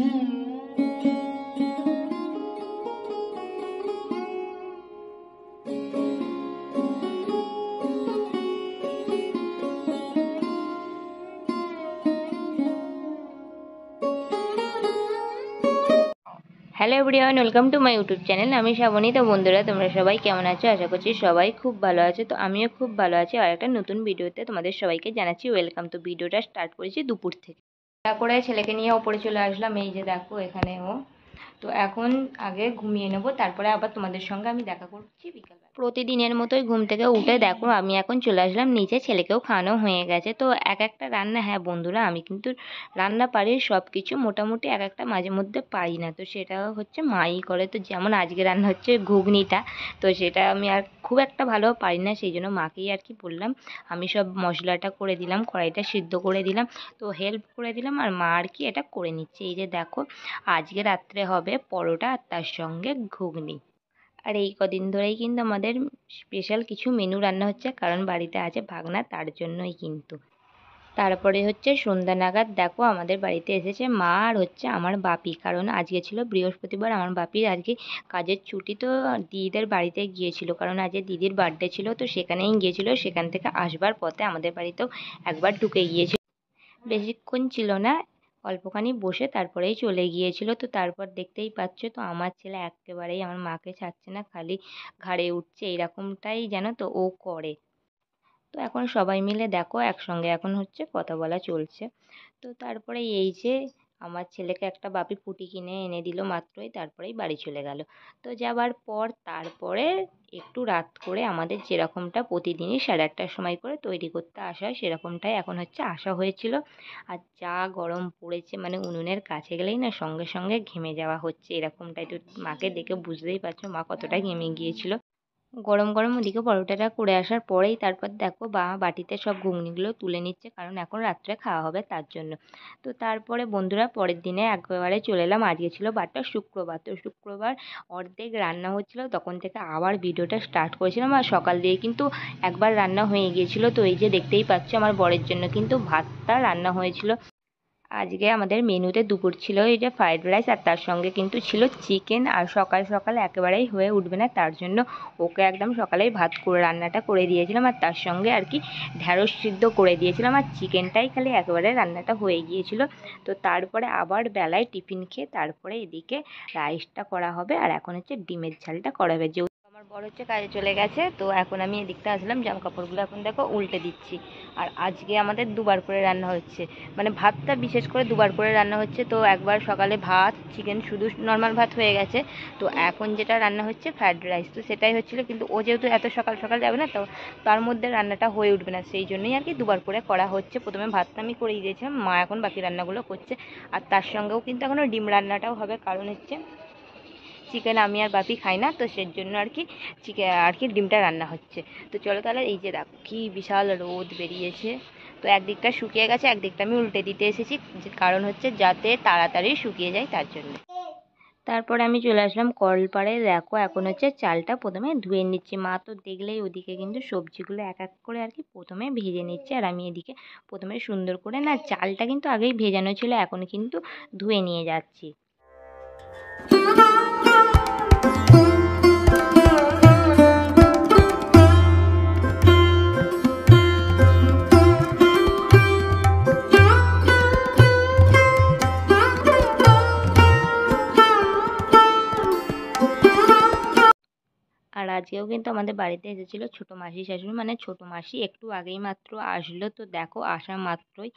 Hello everyone, welcome to my YouTube channel. আমি শ্রাবণী। তো বন্ধুরা, তোমরা সবাই কেমন আছো? আশা করছি সবাই খুব ভালো আছে। তো আমিও খুব ভালো আছি। আর একটা নতুন ভিডিওতে তোমাদের সবাইকে জানাচ্ছি ওয়েলকাম। তো ভিডিওটা স্টার্ট করেছি দুপুর থেকে। তারপরে ছেলেকে নিয়ে ওপরে চলে আসলাম। এই যে দেখো এখানে ও। তো এখন আগে ঘুমিয়ে নেবো, তারপরে আবার তোমাদের সঙ্গে আমি দেখা করছি বিকালবেলা। প্রতিদিনের মতোই ঘুম থেকে উঠে দেখো আমি এখন চলে আসলাম নিচে। ছেলেকেও খাওয়ানো হয়ে গেছে। তো এক একটা রান্না, হ্যাঁ বন্ধুরা, আমি কিন্তু রান্না পারি সব কিছু মোটামুটি, এক একটা মাঝে মধ্যে পারি না। তো সেটা হচ্ছে মাই করে। তো যেমন আজকে রান্না হচ্ছে ঘুগনিটা, তো সেটা আমি আর খুব একটা ভালো পারি না, সেই জন্য মাকেই আর কি বললাম। আমি সব মশলাটা করে দিলাম, কড়াইটা সিদ্ধ করে দিলাম, তো হেল্প করে দিলাম। আর মা আর কি এটা করে নিচ্ছে। এই যে দেখো আজকে রাত্রে হবে পরোটা আর তার সঙ্গে ঘুগনি। আর এই কদিন ধরেই কিন্তু আমাদের স্পেশাল কিছু মেনু রান্না হচ্ছে, কারণ বাড়িতে আছে ভাগনা, তার জন্যই কিন্তু। তারপরে হচ্ছে সন্ধ্যা নাগাদ দেখো আমাদের বাড়িতে এসেছে মা আর হচ্ছে আমার বাপি, কারণ আজকে ছিল বৃহস্পতিবার, আমার বাপির আজকে কাজের ছুটি। তো দিদিদের বাড়িতে গিয়েছিল, কারণ আজকে দিদির বার্থডে ছিল, তো সেখানেই গিয়েছিল। সেখান থেকে আসবার পথে আমাদের বাড়িতেও একবার ঢুকে গিয়েছিল। বেশিক্ষণ ছিল না, অল্পখানি বসে তারপরেই চলে গিয়েছিল। তো তারপর দেখতেই পাচ্ছ, তো আমার ছেলে একেবারেই আমার মাকে ছাড়ছে না, খালি ঘাড়ে উঠছে, এইরকমটাই যেন তো ও করে। তো এখন সবাই মিলে দেখো একসঙ্গে এখন হচ্ছে কথা বলা চলছে। তো তারপরে এই যে আমার ছেলেকে একটা বাপি ফুটি কিনে এনে দিল মাত্রই, তারপরেই বাড়ি চলে গেল। তো যাবার পর তারপরে একটু রাত করে আমাদের যেরকমটা প্রতিদিনই 8:30টার সময় করে তৈরি করতে আসা হয়, সেরকমটাই এখন হচ্ছে আসা হয়েছিল। আর যা গরম পড়েছে, মানে উনুনের কাছে গেলেই না সঙ্গে সঙ্গে ঘেমে যাওয়া হচ্ছে, এরকমটাই। তো মাকে দেখে বুঝতেই পারছো মা কতটা ঘেমে গিয়েছিল। গরম গরম ওদিকে পরোটাটা করে আসার পরেই তারপর দেখো বাটিতে সব ঘুগনিগুলো তুলে নিচ্ছে, কারণ এখন রাত্রে খাওয়া হবে তার জন্য। তো তারপরে বন্ধুরা পরের দিনে একেবারে চলে এলাম। আজকে ছিল বারটা শুক্রবার। তো শুক্রবার অর্ধেক রান্না হচ্ছিল, তখন থেকে আবার ভিডিওটা স্টার্ট করেছিলাম। আর সকাল দিয়ে কিন্তু একবার রান্না হয়ে গিয়েছিল। তো এই যে দেখতেই পাচ্ছ আমার বরের জন্য কিন্তু ভাতটা রান্না হয়েছিল। আজকে আমাদের মেনুতে দুপুর ছিল এই যে ফ্রাইড রাইস, আর তার সঙ্গে কিন্তু ছিল চিকেন। আর সকাল সকাল একেবারেই হয়ে উঠবে না, তার জন্য ওকে একদম সকালেই ভাত করে রান্নাটা করে দিয়েছিলাম, আর তার সঙ্গে আর কি ঢ্যাঁড়স সিদ্ধ করে দিয়েছিলাম, আর চিকেনটাই খালি একেবারে রান্নাটা হয়ে গিয়েছিল। তো তারপরে আবার বেলায় টিফিন খেয়ে তারপরে এদিকে রাইসটা করা হবে, আর এখন হচ্ছে ডিমের ঝালটা করা হবে। যেহেতু আমার বড় হচ্ছে কাজে চলে গেছে, তো এখন আমি এদিকটা আসলাম, জামা কাপড়গুলো এখন দেখো উল্টে দিচ্ছি। আর আজকে আমাদের দুবার করে রান্না হচ্ছে, মানে ভাতটা বিশেষ করে দুবার করে রান্না হচ্ছে। তো একবার সকালে ভাত চিকেন শুধু নর্মাল ভাত হয়ে গেছে, তো এখন যেটা রান্না হচ্ছে ফ্রাইড রাইস, তো সেটাই হচ্ছিলো। কিন্তু ও যেহেতু এত সকাল সকাল যাবে না, তো তার মধ্যে রান্নাটা হয়ে উঠবে না, সেই জন্যই আর কি দুবার করে করা হচ্ছে। প্রথমে ভাতটা আমি করেই দিয়েছিলাম, মা এখন বাকি রান্নাগুলো করছে। আর তার সঙ্গেও কিন্তু এখনও ডিম রান্নাটাও হবে, কারণ হচ্ছে চিকেন আমি আর বাপি খাই না, তো সেই জন্য আর কি চিকেন আর কি ডিমটা রান্না হচ্ছে। তো চলো তাহলে। এই যে দেখো কি বিশাল রোদ বেরিয়েছে। তো একদিকটা শুকিয়ে গেছে, একদিকটা আমি উল্টে দিতে এসেছি, কারণ হচ্ছে যাতে তাড়াতাড়ি শুকিয়ে যায় তার জন্য। তারপরে আমি চলে আসলাম কলপাড়ে। দেখো এখন হচ্ছে চালটা প্রথমে ধুয়ে নিচ্ছি। মা তো দেখলেই ওদিকে কিন্তু সবজিগুলো এক এক করে আর কি প্রথমে ভেজে নিচ্ছে, আর আমি এদিকে প্রথমে সুন্দর করে না চালটা কিন্তু আগেই ভেজানো ছিল, এখন কিন্তু ধুয়ে নিয়ে যাচ্ছি। আর আজকেও কিন্তু আমাদের বাড়িতে এসেছিলো ছোটো মাসি শাশুড়ি, মানে ছোটো মাসি একটু আগেই মাত্র আসলো। তো দেখো আসা মাত্রই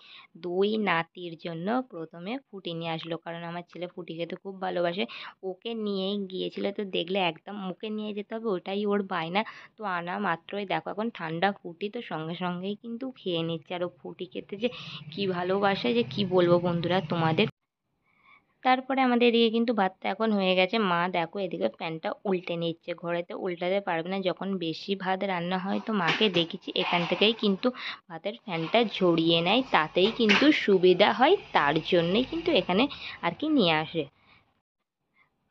দুই নাতির জন্য প্রথমে ফুটি নিয়ে আসলো, কারণ আমার ছেলে ফুটি খেতে খুব ভালোবাসে। ওকে নিয়েই গিয়েছিলো, তো দেখলে একদম ওকে নিয়ে যেতে হবে, ওটাই ওর বায়না। তো আনা মাত্রই দেখো এখন ঠান্ডা ফুটি, তো সঙ্গে সঙ্গেই কিন্তু খেয়ে নিচ্ছে। আর ও ফুটি খেতে যে কী ভালোবাসে যে কি বলবো বন্ধুরা তোমাদের। তারপরে আমাদের এদিকে কিন্তু ভাতটা এখন হয়ে গেছে। মা দেখো এদিকে ফ্যানটা উল্টে নিচ্ছে, ঘরেতে উল্টাতে পারবে না, যখন বেশি ভাত রান্না হয় তো মাকে দেখেছি এখান থেকেই কিন্তু ভাতের ফ্যানটা ঝরিয়ে নেয়, তাতেই কিন্তু সুবিধা হয়, তার জন্যই কিন্তু এখানে আর কি নিয়ে আসে।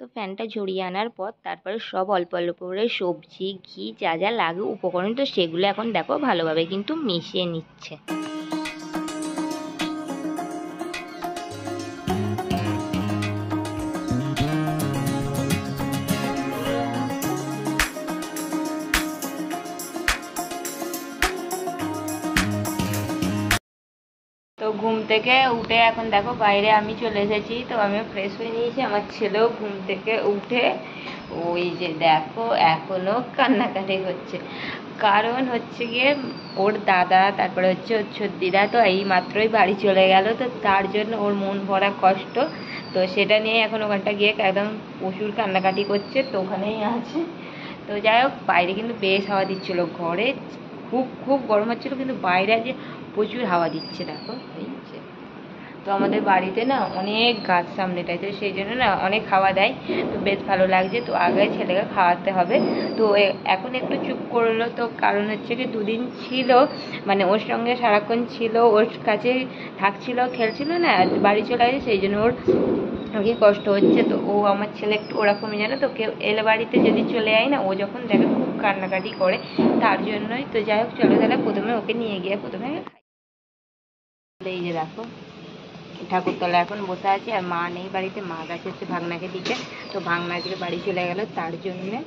তো ফ্যানটা ঝরিয়ে আনার পর তারপরে সব অল্প অল্প করে সবজি ঘি যা যা লাগে উপকরণ, তো সেগুলো এখন দেখো ভালোভাবে কিন্তু মিশিয়ে নিচ্ছে। থেকে উঠে এখন দেখো বাইরে আমি চলে এসেছি, তো আমিও ফ্রেশ হয়ে নিয়েছি। আমার ছেলেও ঘুম থেকে উঠে ওই যে দেখো এখনো কান্নাকাটি করছে। কারণ হচ্ছে গিয়ে ওর দাদা, তারপরে হচ্ছে ওর ছোটদিদা তো এই মাত্রই বাড়ি চলে গেল, তো তার জন্য ওর মন ভরা কষ্ট। তো সেটা নিয়ে এখন ওখানটা গিয়ে একদম প্রচুর কান্নাকাটি করছে, তো ওখানেই আছে। তো যাই হোক, বাইরে কিন্তু বেশ হাওয়া দিচ্ছিল। ঘরে খুব খুব গরম হচ্ছিল, কিন্তু বাইরে যে প্রচুর হাওয়া দিচ্ছে দেখো এই যে। তো আমাদের বাড়িতে না অনেক গাছ সামনেটায়, তো সেই জন্য না অনেক হাওয়া দেয়, তো বেশ ভালো লাগছে। তো আগে ছেলেকে খাওয়াতে হবে, তো এখন একটু চুপ করলো। তো কারণ হচ্ছে কি দুদিন ছিল, মানে ওর সঙ্গে সারাক্ষণ ছিল, ওর কাছে থাকছিল, খেলছিল না, বাড়ি চলে গেছে, সেই জন্য ওর আর কি কষ্ট হচ্ছে। তো ও আমার ছেলে একটু ওরকমই, জানো তো, কেউ এলে বাড়িতে যদি চলে যায় না, ও যখন দেখে খুব কান্নাকাটি করে, তার জন্যই। তো যাই হোক চলো তাহলে প্রথমে ওকে নিয়ে গিয়ে প্রথমে এই যে দেখো ঠাকুরতলা এখন বসে আছি, আর মা নেই বাড়িতে, মা গেছে হচ্ছে ভাগনাকে দিকে। তো ভাগনা আজকে বাড়ি চলে গেল, তার জন্যে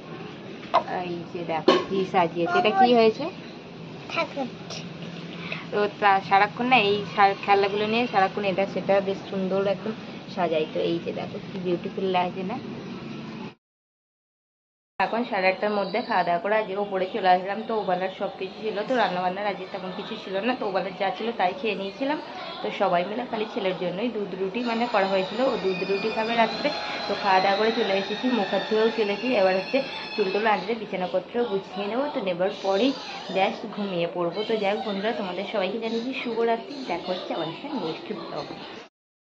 এই যে দেখো কি সাজিয়েছে। এটা কি হয়েছে? তো তা সারাক্ষণ না এই খেলাগুলো নিয়ে সারাক্ষণ এটা সেটা বেশ সুন্দর একদম সাজাই। তো এই যে দেখো কি বিউটিফুল লাগছে না। এখন 8:30টার মধ্যে খাওয়া দাওয়া করে আজকে ওপরে চলে আসলাম। তো ওবেলার সব কিছু ছিল, তো রান্নাবান্নার আজকে তেমন কিছু ছিল না, তো ওবেলার যা ছিল তাই খেয়ে নিয়েছিলাম। তো সবাই মিলে খালি ছেলের জন্যই দুধ রুটি মানে করা হয়েছিল, ও দুধ রুটি খাবে রাত্রে। তো খাওয়া দাওয়া করে চলে এসেছি, মুখ হাত ধুয়েও চলেছি। এবার হচ্ছে চুলটুল আঁচড়ে বিছানাপত্র গুছিয়ে নেবো, তো নেবার পরেই ব্যাস ঘুমিয়ে পড়বো। তো যাই হোক বন্ধুরা, তোমাদের সবাইকে জানিয়েছি শুভরাত্রি। দেখা হচ্ছে আবার একটা নেক্সট ব্লগ।